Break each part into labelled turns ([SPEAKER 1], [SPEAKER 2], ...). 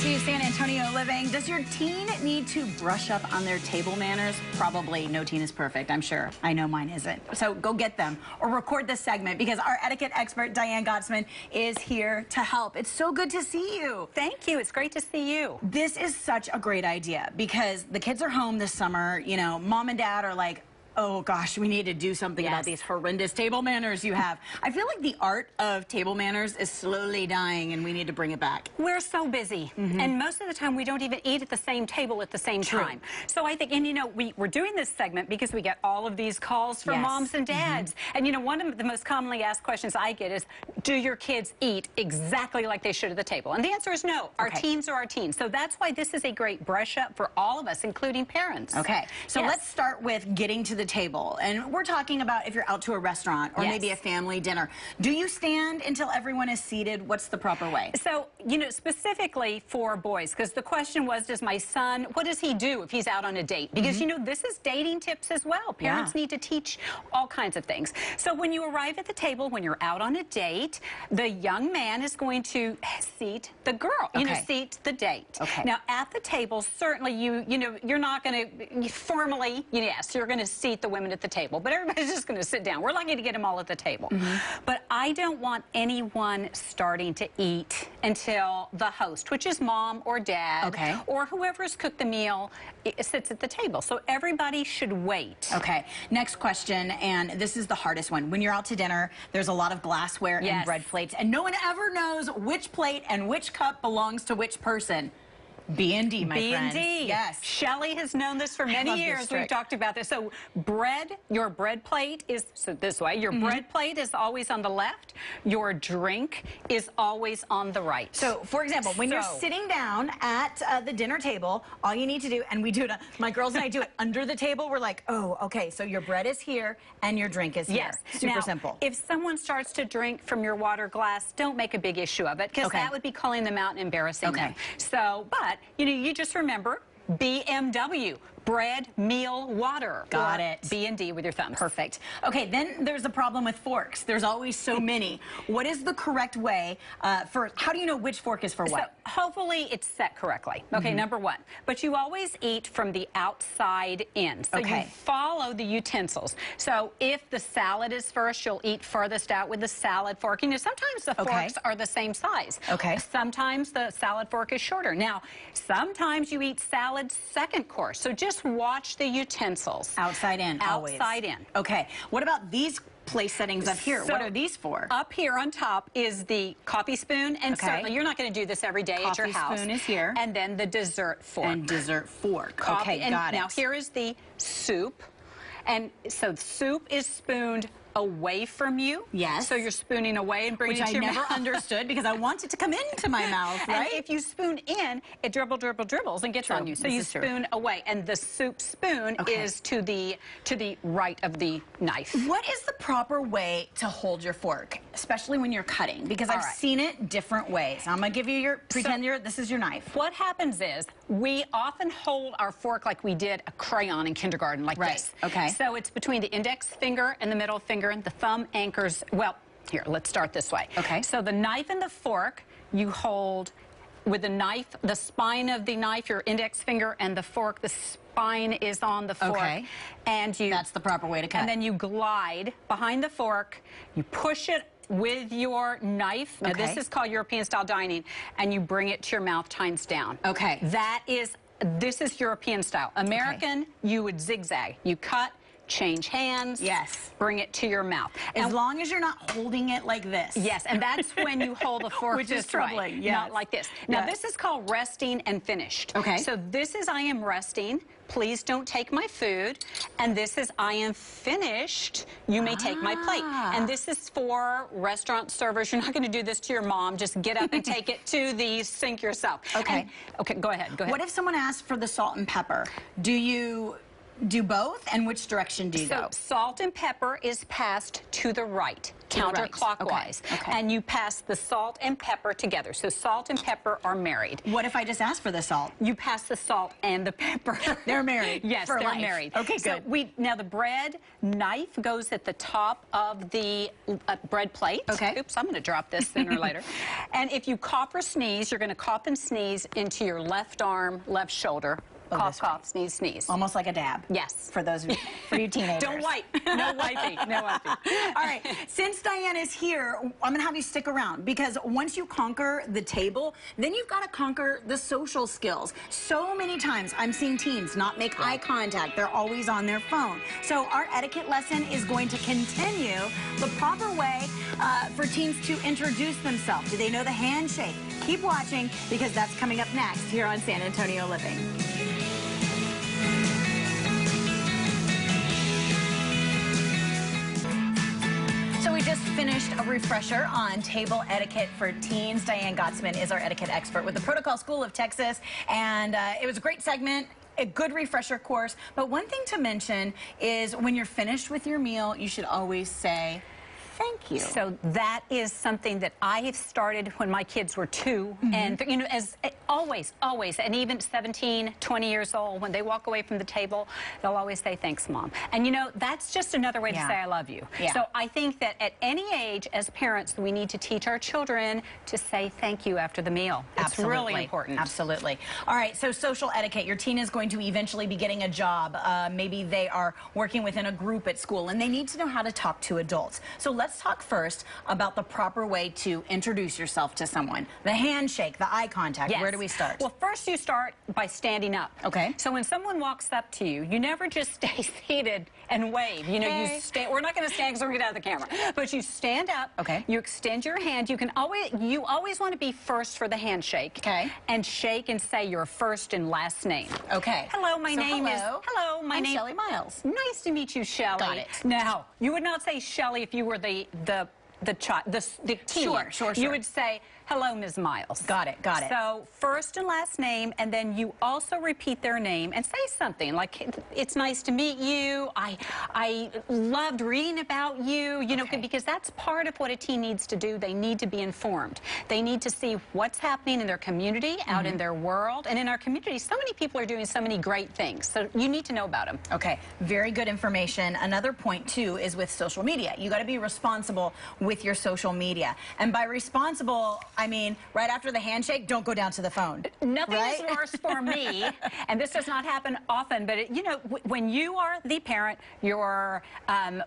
[SPEAKER 1] to San Antonio Living. Does your teen need to brush up on their table manners? Probably. No teen is perfect, I'm sure. I know mine isn't. So go get them or record this segment because our etiquette expert, Diane Gottsman, is here to help. It's so good to see you.
[SPEAKER 2] Thank you. It's great to see you.
[SPEAKER 1] This is such a great idea because the kids are home this summer. You know, mom and dad are like, oh gosh, we need to do something about these horrendous table manners you have. I feel like the art of table manners is slowly dying and we need to bring it back.
[SPEAKER 2] We're so busy. And most of the time we don't even eat at the same table at the same time. So I think, and you know, we're doing this segment because we get all of these calls from moms and dads. And you know, one of the most commonly asked questions I get is, do your kids eat exactly like they should at the table? And the answer is no. Our teens are our teens. So that's why this is a great brush up for all of us, including parents.
[SPEAKER 1] Okay, so let's start with getting to the table. And we're talking about if you're out to a restaurant or maybe a family dinner. Do you stand until everyone is seated? What's the proper way?
[SPEAKER 2] So, you know, specifically for boys, because the question was, does my son, what does he do if he's out on a date? Because, you know, this is dating tips as well. Parents need to teach all kinds of things. So when you arrive at the table, when you're out on a date, the young man is going to seat the girl, you know, seat the date. Now, at the table, certainly you know, you're not going to formally, yes, you're going to seat the women at the table, but everybody's just going to sit down. We're lucky to get them all at the table. But I don't want anyone starting to eat until the host, which is mom or dad, or whoever's cooked the meal, sits at the table. So everybody should wait.
[SPEAKER 1] Okay. Next question, and this is the hardest one. When you're out to dinner, there's a lot of glassware and bread plates, and no one ever knows which plate and which cup belongs to which person. B&D, my friends.
[SPEAKER 2] B&D.
[SPEAKER 1] Yes.
[SPEAKER 2] Shelley has known this for many years. We've talked about this. So bread, your bread plate is this way. Your bread plate is always on the left. Your drink is always on the right.
[SPEAKER 1] So, for example, when you're sitting down at the dinner table, all you need to do, and we do it, my girls and I do it under the table. We're like, oh, okay, so your bread is here and your drink is here. Super simple.
[SPEAKER 2] If someone starts to drink from your water glass, don't make a big issue of it because that would be calling them out and embarrassing them. So, but you know, you just remember BMW, bread, meal, water.
[SPEAKER 1] Got it.
[SPEAKER 2] B&D with your thumbs.
[SPEAKER 1] Perfect. Okay, then there's the problem with forks. There's always so many. What is the correct way for, how do you know which fork is for what?
[SPEAKER 2] So hopefully it's set correctly. Okay, number one. But you always eat from the outside in. So you follow the utensils. So if the salad is first, you'll eat furthest out with the salad fork. You know, sometimes the forks are the same size. Sometimes the salad fork is shorter. Now, sometimes you eat salad second course. So just watch the utensils.
[SPEAKER 1] Outside in, always.
[SPEAKER 2] Outside in.
[SPEAKER 1] Okay. What about these place settings up here?
[SPEAKER 2] So
[SPEAKER 1] what are these for?
[SPEAKER 2] Up here on top is the coffee spoon, and certainly you're not going to do this every day at your house.
[SPEAKER 1] Coffee spoon is here.
[SPEAKER 2] And then the dessert fork.
[SPEAKER 1] And dessert fork.
[SPEAKER 2] Got it.
[SPEAKER 1] Now
[SPEAKER 2] here is the soup. And so soup is spooned away from you.
[SPEAKER 1] Yes.
[SPEAKER 2] So you're spooning away and bringing it to your mouth.
[SPEAKER 1] Which I never understood because I want it to come into my mouth, right?
[SPEAKER 2] And if you spoon in, it dribbles and gets on you. So you spoon away. And the soup spoon is to the right of the knife.
[SPEAKER 1] What is the proper way to hold your fork, especially when you're cutting? Because I've seen it different ways. I'm going to give you your, pretend this is your knife.
[SPEAKER 2] What happens is we often hold our fork like we did a crayon in kindergarten, like this. So it's between the index finger and the middle finger, and the thumb anchors, well, here, let's start this way. So the knife and the fork, you hold with the knife, the spine of the knife, your index finger, and the fork, the spine is on the fork. And you...
[SPEAKER 1] That's the proper way to cut.
[SPEAKER 2] And then you glide behind the fork, you push it with your knife. Now, this is called European-style dining, and you bring it to your mouth, tines down. This is European style. American, you would zigzag. You cut, change hands. Bring it to your mouth.
[SPEAKER 1] As long as you're not holding it like this.
[SPEAKER 2] And that's when you hold the fork
[SPEAKER 1] Which is troubling.
[SPEAKER 2] Not like this. Now, this is called resting and finished. So this is I am resting. Please don't take my food. And this is I am finished. You may take my plate. And this is for restaurant servers. You're not going to do this to your mom. Just get up and take it to the sink yourself. Okay, go ahead.
[SPEAKER 1] What if someone asks for the salt and pepper? Do you do both, and which direction do you go?
[SPEAKER 2] Salt and pepper is passed to the right, counterclockwise.
[SPEAKER 1] Okay.
[SPEAKER 2] And you pass the salt and pepper together. So salt and pepper are married.
[SPEAKER 1] What if I just ask for the salt?
[SPEAKER 2] You pass the salt and the pepper.
[SPEAKER 1] They're married.
[SPEAKER 2] Yes,
[SPEAKER 1] for
[SPEAKER 2] they're
[SPEAKER 1] life.
[SPEAKER 2] married.
[SPEAKER 1] Okay,
[SPEAKER 2] so
[SPEAKER 1] good.
[SPEAKER 2] now the bread knife goes at the top of the bread plate.
[SPEAKER 1] Okay.
[SPEAKER 2] Oops, I'm going to drop this sooner or later. And if you cough or sneeze, you're going to cough and sneeze into your left arm, left shoulder. Cough, cough, sneeze, sneeze.
[SPEAKER 1] Almost like a dab.
[SPEAKER 2] Yes.
[SPEAKER 1] For those, for you teenagers.
[SPEAKER 2] Don't wipe. No wiping. No wiping.
[SPEAKER 1] All right. Since Diane is here, I'm going to have you stick around, because once you conquer the table, then you've got to conquer the social skills. So many times I'm seeing teens not make eye contact. They're always on their phone. So our etiquette lesson is going to continue the proper way for teens to introduce themselves. Do they know the handshake? Keep watching, because that's coming up next here on San Antonio Living. So we just finished a refresher on table etiquette for teens. Diane Gottsman is our etiquette expert with the Protocol School of Texas, and it was a great segment. A good refresher course. But one thing to mention is when you're finished with your meal, you should always say, thank you.
[SPEAKER 2] So that is something that I have started when my kids were 2, and you know, as always, and even 17, 20 years old, when they walk away from the table, they'll always say, thanks, Mom. And you know, that's just another way to say I love you. So I think that at any age, as parents, we need to teach our children to say thank you after the meal. It's really important.
[SPEAKER 1] Absolutely. All right, so social etiquette. Your teen is going to eventually be getting a job. Maybe they are working within a group at school, and they need to know how to talk to adults. So let's talk first about the proper way to introduce yourself to someone. The handshake, the eye contact. Where do we start?
[SPEAKER 2] Well, first you start by standing up.
[SPEAKER 1] Okay.
[SPEAKER 2] So when someone walks up to you, you never just stay seated and wave. You know, you stand. We're not going to stand because we're going to get out of the camera. But you stand up. Okay. You extend your hand. You always want to be first for the handshake.
[SPEAKER 1] Okay.
[SPEAKER 2] And shake and say your first and last name.
[SPEAKER 1] Okay.
[SPEAKER 2] Hello, my name is.
[SPEAKER 1] Hello,
[SPEAKER 2] my name.
[SPEAKER 1] Shelly Miles.
[SPEAKER 2] Nice to meet you, Shelly.
[SPEAKER 1] Got it.
[SPEAKER 2] Now, you would not say Shelly if you were the teen.
[SPEAKER 1] Sure.
[SPEAKER 2] You would say, hello, Ms. Miles.
[SPEAKER 1] Got it.
[SPEAKER 2] So first and last name, and then you also repeat their name and say something like, it's nice to meet you. I loved reading about you, you know, because that's part of what a teen needs to do. They need to be informed. They need to see what's happening in their community, out in their world. And in our community, so many people are doing so many great things. So you need to know about them.
[SPEAKER 1] Okay, very good information. Another point, too, is with social media. You got to be responsible with your social media. And by responsible, I mean, right after the handshake, don't go down to the phone.
[SPEAKER 2] Nothing is worse for me, and this does not happen often, but you know, when you are the parent, you're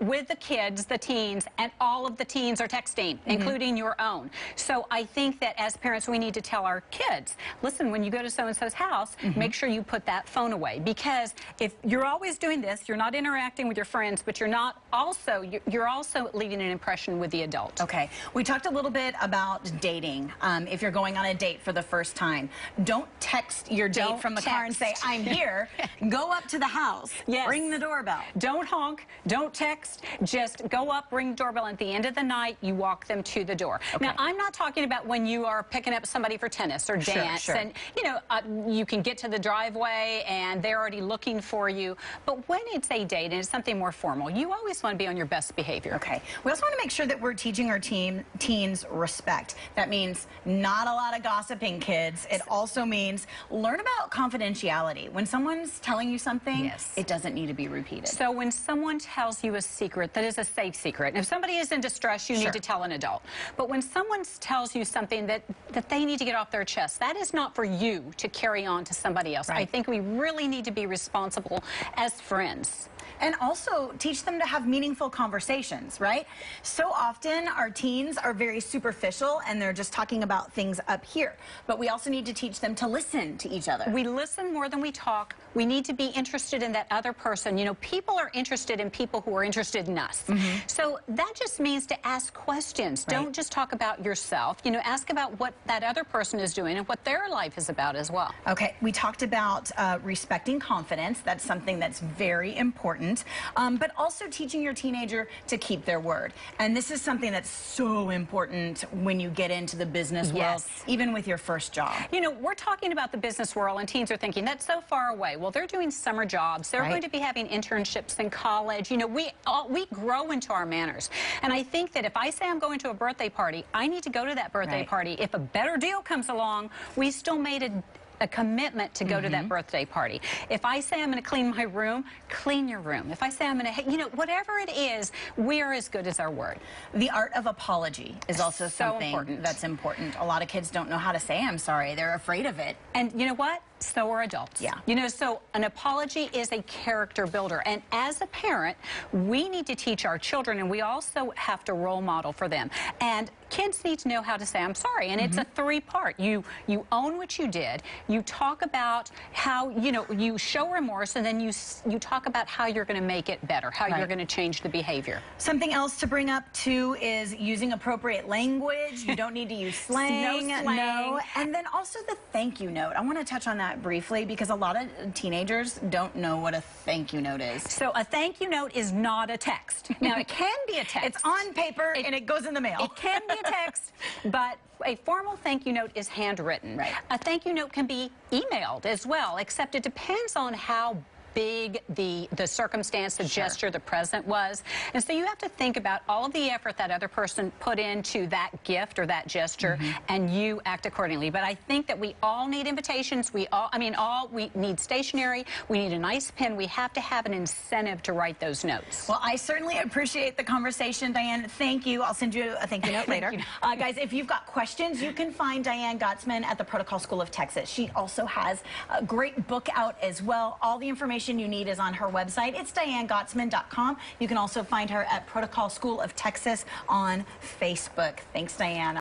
[SPEAKER 2] with the kids, the teens, and all of the teens are texting, including your own. So I think that as parents, we need to tell our kids, listen, when you go to so-and-so's house, make sure you put that phone away, because if you're always doing this, you're not interacting with your friends, but you're also leaving an impression with the adult.
[SPEAKER 1] Okay, we talked a little bit about dating. If you're going on a date for the first time, don't text your date from the car and say, I'm here. Go up to the house. Ring the doorbell.
[SPEAKER 2] Don't honk. Don't text. Just go up, ring the doorbell. At the end of the night, you walk them to the door. Now, I'm not talking about when you are picking up somebody for tennis or dance. And, you know, you can get to the driveway and they're already looking for you. But when it's a date and it's something more formal, you always want to be on your best behavior.
[SPEAKER 1] Okay. We also want to make sure that we're teaching our teens respect. That means not a lot of gossiping, kids. It also means learn about confidentiality. When someone's telling you something, it doesn't need to be repeated.
[SPEAKER 2] So when someone tells you a secret that is a safe secret, and if somebody is in distress, you need to tell an adult. But when someone tells you something that they need to get off their chest, that is not for you to carry on to somebody else. I think we really need to be responsible as friends.
[SPEAKER 1] And also teach them to have meaningful conversations, right? So often our teens are very superficial and they're just talking about things up here. But we also need to teach them to listen to each other.
[SPEAKER 2] We listen more than we talk. We need to be interested in that other person. You know, people are interested in people who are interested in us. So that just means to ask questions. Don't just talk about yourself. You know, ask about what that other person is doing and what their life is about as well.
[SPEAKER 1] Okay, we talked about respecting confidence. That's something that's very important. important, but also teaching your teenager to keep their word. And this is something that's so important when you get into the business world, even with your first job.
[SPEAKER 2] You know, we're talking about the business world, and teens are thinking, that's so far away. Well, they're doing summer jobs. They're going to be having internships in college. You know, we grow into our manners. And I think that if I say I'm going to a birthday party, I need to go to that birthday party. If a better deal comes along, we still made a commitment to go to that birthday party. If I say I'm going to clean my room, clean your room. If I say I'm going to, you know, whatever it is, we are as good as our word.
[SPEAKER 1] The art of apology is also something that's important. A lot of kids don't know how to say I'm sorry. They're afraid of it.
[SPEAKER 2] And you know what? So are adults.
[SPEAKER 1] Yeah.
[SPEAKER 2] You know, so an apology is a character builder. And as a parent, we need to teach our children, and we also have to role model for them. And kids need to know how to say I'm sorry. And it's a three-part. You own what you did. You talk about how, you know, you show remorse, and then you talk about how you're going to make it better, how you're going to change the behavior.
[SPEAKER 1] Something else to bring up, too, is using appropriate language. You don't need to use slang.
[SPEAKER 2] No slang.
[SPEAKER 1] No. And then also the thank you note. I want to touch on that briefly because a lot of teenagers don't know what a thank you note is.
[SPEAKER 2] So a thank you note is not a text. Now, it can be a text.
[SPEAKER 1] It's on paper and it goes in the mail.
[SPEAKER 2] It can be a text, but a formal thank you note is handwritten.
[SPEAKER 1] Right.
[SPEAKER 2] A thank you note can be emailed as well, except it depends on how big the circumstance, the gesture, the present was. And so you have to think about all of the effort that other person put into that gift or that gesture, and you act accordingly. But I think that we all need invitations. We need stationery. We need a nice pen. We have to have an incentive to write those notes.
[SPEAKER 1] Well, I certainly appreciate the conversation, Diane. Thank you. I'll send you a thank you note later. Guys, if you've got questions, you can find Diane Gottsman at the Protocol School of Texas. She also has a great book out as well. All the information you need is on her website. It's DianeGottsman.com. You can also find her at Protocol School of Texas on Facebook. Thanks, Diane.